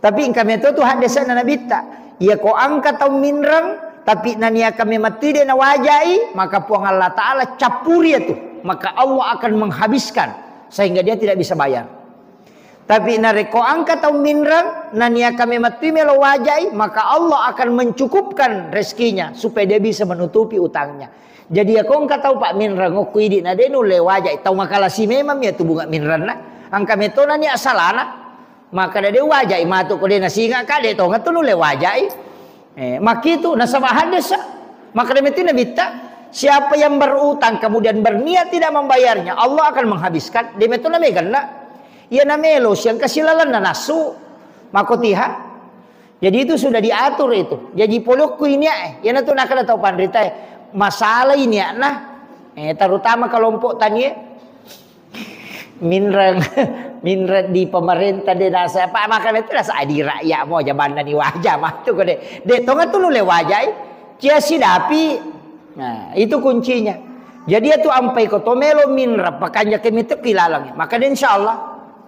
Tapi kami itu tuh hadisnya nabita. Ya kau angkat tahu minrang, tapi nania kami mati dina wajai, maka puang Allah Taala capuri itu, maka Allah akan menghabiskan sehingga dia tidak bisa bayar. Tapi nareko angkat atau minrang nania kami mati melo wajai, maka Allah akan mencukupkan rezekinya supaya dia bisa menutupi utangnya. Jadi aku angkat tahu Pak minrang aku idi na denu le wajai tahu makalah si memang ya tu bunga minrang na angka meto nania asalana maka dia wajai matu ko dia nasinga ka dia tahu ngatu le wajai makitu nasabah hadis maka dia meti nabita siapa yang berutang kemudian berniat tidak membayarnya Allah akan menghabiskan dia meto na megan na ya namelos yang kasilalan na nasu makotiha. Jadi itu sudah diatur itu. Jadi polokku ini ya na tu nak ada tahu pandrita masalah ini nah terutama kelompok tani minrang di pemerintah di nasa apa maka itu rasa adi rakyat mau jaban di wajah mah tu kode de tonga tu le wajai cia sidapi. Nah itu kuncinya. Jadi itu ampai ko tomelo minra pakanya kemitu kilalang maka insyaallah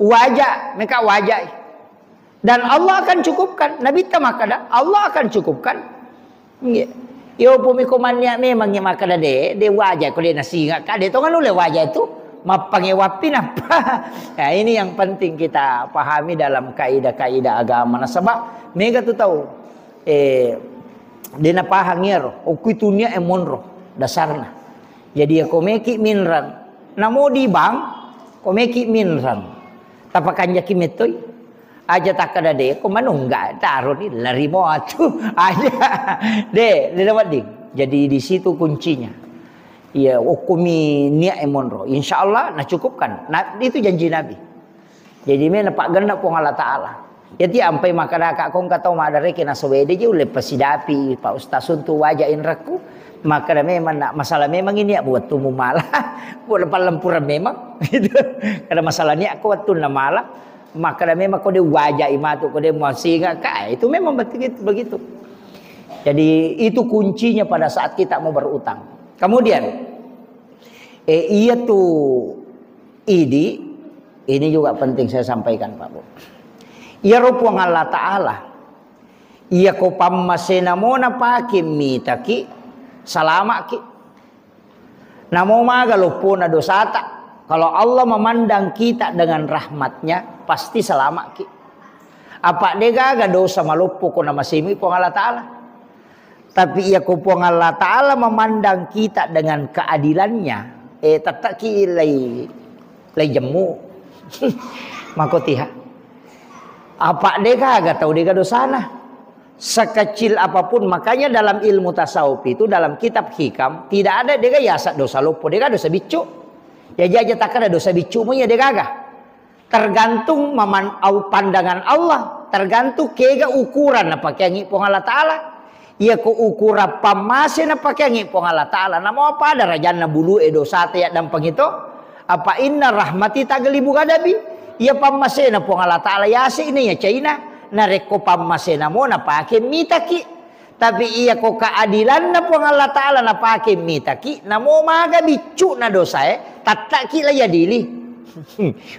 wajah mereka wajah dan Allah akan cukupkan nabi ta maka Allah akan cukupkan. Yo pumikumannya memangnya maka de wajah ko dia nasinga ka de tonga le wajah itu mapangewapin apa. Nah ini yang penting kita pahami dalam kaidah-kaidah agama. Nah sebab mega tu tahu dena pahangir okuitunya emonro dasarna. Jadi aku meki minran namo di bang ko meki minran tapakan jaki metoy aja tak ada de ko manungga taruh ni lari mo atu aja de dapat ding. Jadi di situ kuncinya. Ya hukumi niat emonro insyaallah nah cukupkan. Nah, itu janji Nabi. Jadi mana pak ganda pun Allah Taala. Ya ti ampai maka kak kong katau madare kena sowede je ule pasidapi pak ustaz untuk wajahin raku maka memang nak masalah memang ini buat tumu malah buat lepas lempuran memang gitu. Karena masalah ni aku waktu na malah maka memang kau dia wajah imatu kau dia masih enggak kaya itu memang begitu. Jadi itu kuncinya pada saat kita mau berutang. Kemudian iya tuh ini juga penting saya sampaikan Pak Bu. Iya rupuang Allah Ta'ala iya ko pammasena mona pakim mitaki salama ki namo magalupo na dosata kalau Allah memandang kita dengan rahmatnya pasti salama ki apa degaga dosa malupo ko na masimi po Allah Ta'ala. Tapi ia kupong Allah Ta'ala memandang kita dengan keadilannya. Tataki lay jemu. Makotiha. Apa deka agak tahu deka dosana. Sekecil apapun. Makanya dalam ilmu tasawuf itu dalam kitab hikam. Tidak ada deka yasa dosa lupa. Deka dosa bicu. Ya jaja tak ada dosa bicu mu ya deka agak. Tergantung pandangan Allah. Tergantung kega ukuran apa kaya ngipong Allah Ta'ala. Ia ko ukura pamasin na pakengi pong Allah Ta'ala. Namo apa ada rajan na bulu dosa ya dan pangito. Apa inna rahmati tagalibu kadabi. Ia pamasin na pong Allah Ta'ala. Yasi ini ya China. Nareko pamasin na mo na pakin mitaki. Tapi ia ko keadilan na pong Allah Ta'ala na pakin mitaki. Namo maga bicu na dosa tataki la ya dili.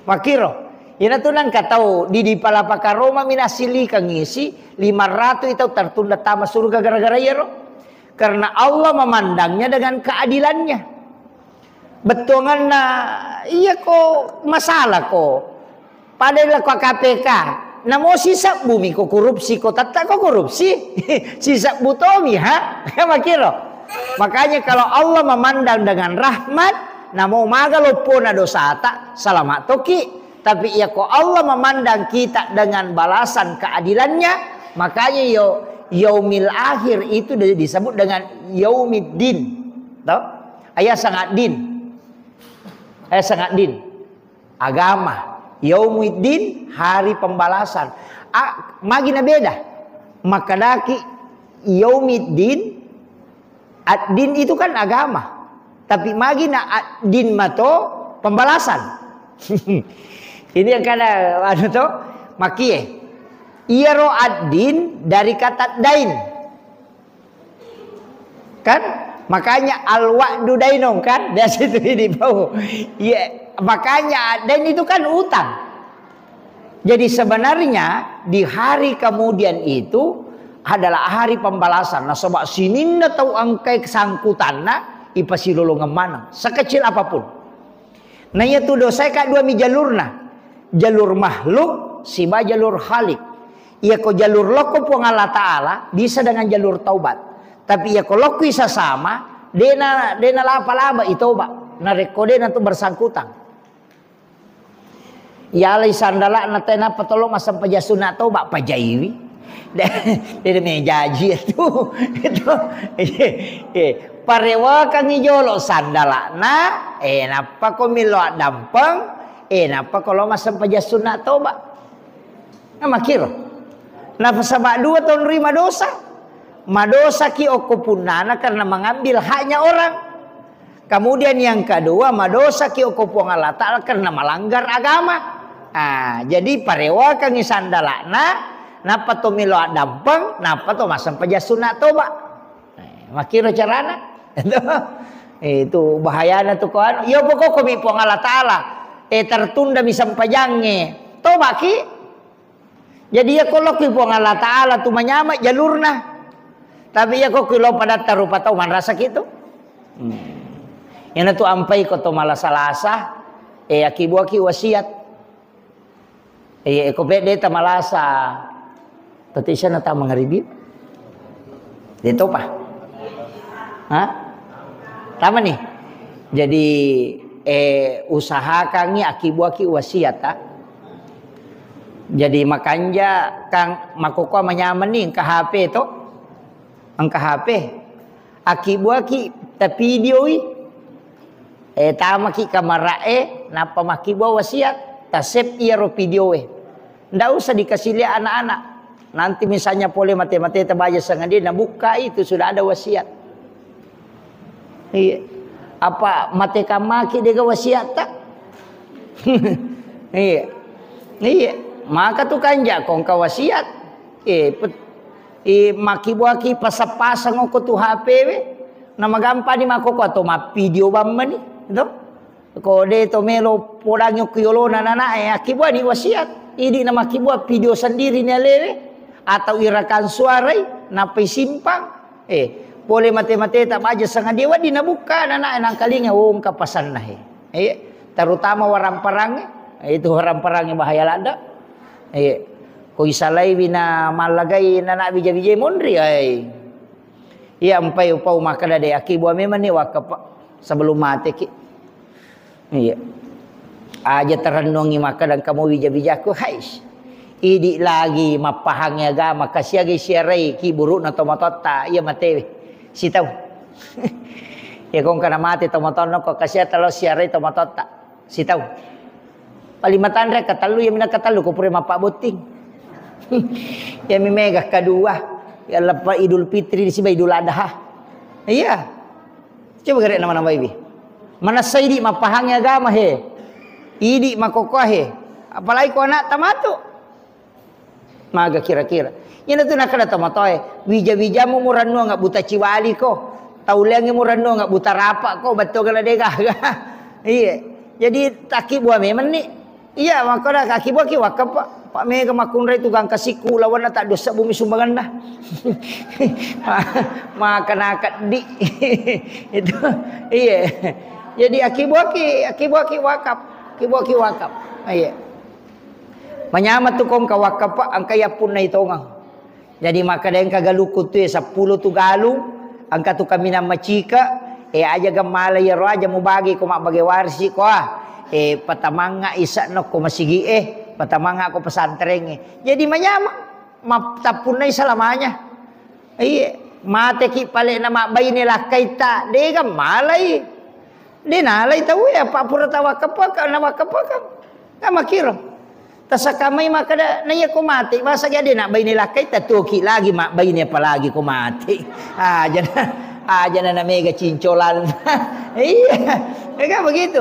Makiro. Inatunan katau di palapaka Roma minasili kang ngisi 500 itu tertunda tamas surga gara-gara yero. Karena Allah memandangnya dengan keadilannya. Betongan na iya ko masalah ko. Padahal ko KPK. Namo sisa bumi ko korupsi ko tata ko korupsi. Sisa butomi ha. Makiro. Makanya kalau Allah memandang dengan rahmat namo magalopo na dosata salamat toki. Tapi ya kok Allah memandang kita dengan balasan keadilannya, makanya yaumil akhir itu disebut dengan yaumiddin. Tahu? Ayat sangat din. Sangat din. Agama. Yaumiddin hari pembalasan. Magina beda. Makadaki yaumiddin ad-din itu kan agama. Tapi magina ad-din mato pembalasan. Ini yang kada anu to makie. Iro ad-din dari kata dain. Kan? Makanya al-wa'du dainun kan? Dari situ di bawah. Ya, makanya dain itu kan utang. Jadi sebenarnya di hari kemudian itu adalah hari pembalasan. Nah, sebab sininda tahu angkai kesangkutanna ipasi lolongan mana sekecil apapun. Nah, itu dosa kak dua mi jalurna. Jalur makhluk siba jalur khalik. Ia ko jalur loko puang Allah Ta'ala bisa dengan jalur taubat. Tapi ya kalau bisa sama, dena lapa-lapa itu pak, narekodena tu bersangkutan. Ya alai sandala natena patolong asam pajasuna taubat pajaiwi. Dia menjaji itu. Parewa kang ijolo sandala na, napa ko milo dampeng, napa kalau masam pajasuna taubat. Nah makir. Napa sabak dua tahun rima dosa. Madosa ki okupunana karena mengambil haknya orang. Kemudian yang kedua, madosa ki okupung Allah Ta'ala karena melanggar agama. Jadi parewa kang sandalana napa to milo dampeng, napa to masam pajasuna toba. Makira carana. Itu bahayana tuh kawan. Yo pokok komi pung Allah Ta'ala. Tertunda misam pajange. Toba ki. Jadi ya kalau ki pung Allah Ta'ala tu menyama jalurna. Tapi ya kok kilo pada tarupa tau man rasa gitu. Yang itu ampai ko to malah salasa. Akibu aki wasiat. Ko bede ta malasa. Tati siya na ta mangaribi. Dito pa. Hah? Tama nih. Jadi usaha kang ni akibu aki wasiat ta. Jadi makanya kang makukwa manyaman nih ke HP to. Angka HP akibu aki ta video tama ki kamera napa makibu wasiat ta save iya ro video ndak usah dikasih lihat anak-anak nanti misalnya pole mate-mate tabaja sangan dia buka itu sudah ada wasiat. Iya apa mate kamaki dia wasiat tak. Iya maka tu kanja kong ka wasiat makibuaki pasapasang ko tu HP na magampa ni makoko to ma video bamman ni no ko de to melo podang yo kyolo na akibua ni wasiat idi na makibua video sendiri ni lewe atau irakan suara na simpang boleh mate-mate tak aja sangat dewa dinabuka na nang kalinga wong kapasan nah terutama warang perang itu warang perang bahaya lada ko isalay bina malagay na nabija-bija mondri ay. Iya ampai upau makada de akibu memang ni wakapa sebelum mati ki. Iya. Aja terrenungi makadang kamu bija-bijaku hais. Idi lagi mapahangnya agama kasiagi siarai ki buruk na tomatota iya mate. Si tahu. Ya kong kana mati tomaton ko kasi talo siarai tomatota. Si tahu. Palimatan rek katalu ya mina katalu ko pure mapabuting. Ya mega kedua ya lepas Idul Fitri di sini Idul Adha. Iya. Coba gere nama-nama ibi. Mana saidi mapahangnya agama he. Idi makokoh he. Apalagi ko anak tamatu. Maga kira-kira. Yan tu nakada tamatoy. Wija-wija mo murano nga buta ciwali ko. Taulangi murano nga buta rapa ko bato gala dega. Iya. Jadi taki buah memang ni. Iya makada kaki buah ki wakapa. Pak Mega makunray tugang kasiku lawan na tak dosa bumi sumbangan dah. Makan akad di itu iya. Jadi akibu aki wakaf. Iya. Manyamat tu kong kawakap ang kaya pun na itongang. Jadi maka den kagalukut tu 10 tu galu angka tu kami na macika aja gamala ya ro aja mo bagi ko mabagi warsi ko patamanga isa no ko masigi patamanga ko pesantren jadi manyama maptapunay selamanya mate ki pale na mabay nila kaita de malay de nalay tahu ya pa pura tawa kapaka na makapaka ka makiro tasa kamay makada naya ko mati masa gade na bay nila kaita tuki lagi mabay niya palagi ko mati aja na mega cincolan iya begitu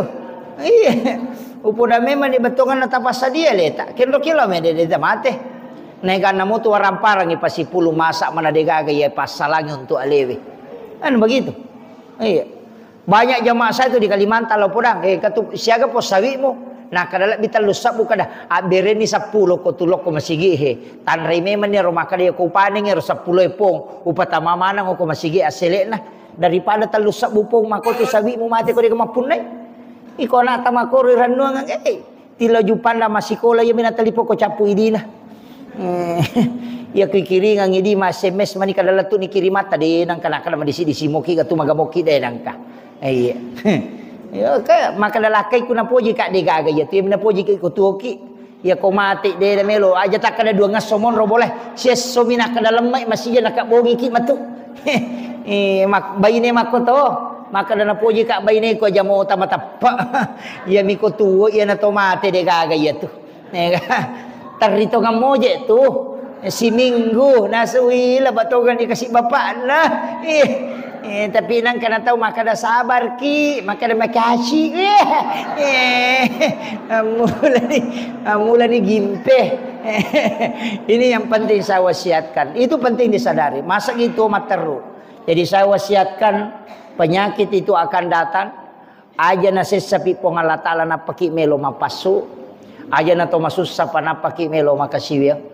iya. Upo na memang ni batungan na tapas sa dia leta. Kilo me de mate. Negan namo tu orang parang ipasipulu masak mana degaga ya pasalangi untuk alewe. Kan begitu. Iya. Banyak jamaah saya itu di Kalimantan lo podang. Katu siaga pos sawimu. Nah kadala bital lusak buka dah. Bereni 10 ko tulok ko masigi he. Tan reme mani rumah kada ko paning ero 10 epong. Upata mamana ko masigi aselek nah. Daripada talusak bupong mako tu sawimu mati ko di kemapunay. Iko na tamako rirannuang tilo jupanda masikola ya minatalipo ko capu idina. Ya kikiri ngang idi mas SMS mani kadala tu ni kirimata de nang kana di simoki gatu magamoki de nang ka. Iya. Ya ka makadala kai kuna poji ka de gaga ya tim na poji ko tuoki. Ya ko mati de melo aja tak kada dua ngasomon ro boleh. Sia somina kada lemai masih nak bogi ki matu. Mak bayine makoto. Maka dana poji ka bayine ko aja mau tamatapa. Ya miko tuo ya na tomate de gaga ya tu. Tarito nga moje tu si Minggu nasuila batogan dikasih bapak lah tapi nang kana tahu maka dah sabar ki maka dah makasih mula ni gimpe ini yang penting saya wasiatkan, itu penting disadari. Masa gitu materu, jadi saya wasiatkan penyakit itu akan datang aja nasi sapi pongala ta'ala na paki melo mapasu aja nato masusah panapaki melo makasiwil.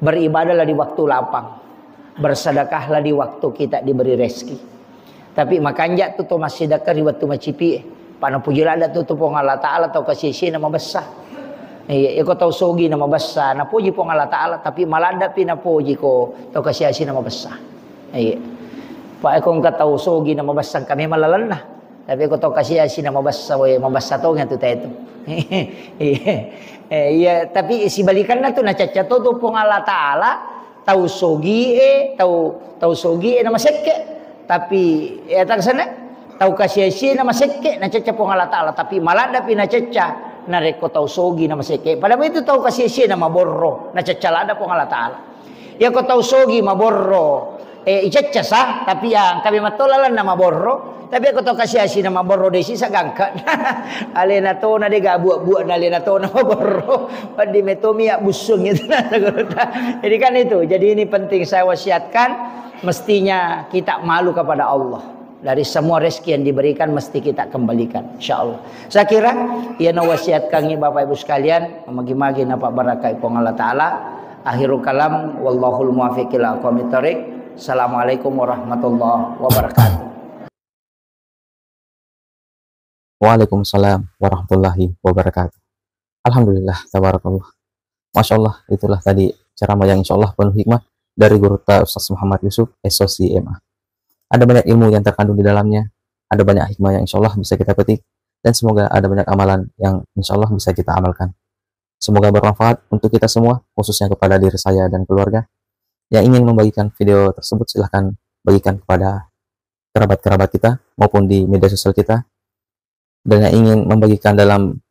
Beribadahlah di waktu lapang, bersedekahlah di waktu kita diberi rezeki. Tapi makanja tu masih sedekah di waktu macipi panapujila ada tu pong Allah Ta'ala atau kasih nama besar. Iko tahu sogi nama besar na puji pong Allah Ta'ala tapi malanda pinapuji ko atau kasih nama besar. Pak eko ngka tahu sogi nama besar kami malalanna. Tapi aku tahu kasih nama besar membesar tu ngatu itu. Ya tapi si balikanna tu na cacato tu pong Allah Ta'ala tahu sogi tahu sogi nama seke tapi tak sana tahu kasih nama seke na caca pong Allah Ta'ala tapi malada pina caca na reko tahu sogi nama seke padahal itu tahu kasih nama borro na caca lada pong Allah Ta'ala ya ko tahu sogi maborro icaca sah tapi yang kami matolalan nama borro tapi aku tahu kasih nama borro desi sa gangkat alena to na de gabuak-buak na alena to nama borro padi metomi ya busung itu jadi kan itu. Jadi ini penting saya wasiatkan, mestinya kita malu kepada Allah. Dari semua rezeki yang diberikan mesti kita kembalikan insyaallah. Saya kira ia wasiatkan Bapak Ibu sekalian magi-magi napa barakai pong Allah Ta'ala. Akhirul kalam wallahul muwaffiq ila aqwamit thoriq. Assalamualaikum warahmatullahi wabarakatuh. Waalaikumsalam warahmatullahi wabarakatuh. Alhamdulillah, tabarakallah. Masya Allah, itulah tadi ceramah yang insya Allah penuh hikmah dari guru Ustaz Muhammad Yusuf, SOC MA. Ada banyak ilmu yang terkandung di dalamnya, ada banyak hikmah yang insya Allah bisa kita petik, dan semoga ada banyak amalan yang insya Allah bisa kita amalkan. Semoga bermanfaat untuk kita semua, khususnya kepada diri saya dan keluarga. Yang ingin membagikan video tersebut silahkan bagikan kepada kerabat-kerabat kita maupun di media sosial kita. Dan yang ingin membagikan dalam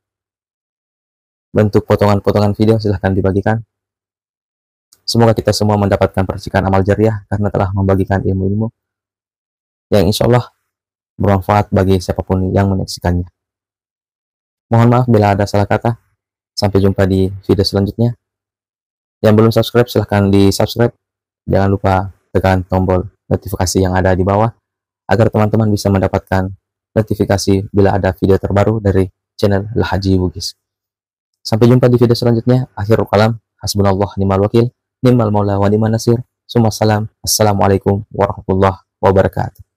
bentuk potongan-potongan video silahkan dibagikan. Semoga kita semua mendapatkan percikan amal jariah karena telah membagikan ilmu-ilmu yang insya Allah bermanfaat bagi siapapun yang menyaksikannya. Mohon maaf bila ada salah kata. Sampai jumpa di video selanjutnya. Yang belum subscribe silahkan di subscribe. Jangan lupa tekan tombol notifikasi yang ada di bawah agar teman-teman bisa mendapatkan notifikasi bila ada video terbaru dari channel Al-Haji Bugis. Sampai jumpa di video selanjutnya. Akhirul kalam, hasbunallah ni'mal wakil, ni'mal maula wa ni'man nasir. Summa salam. Assalamualaikum warahmatullahi wabarakatuh.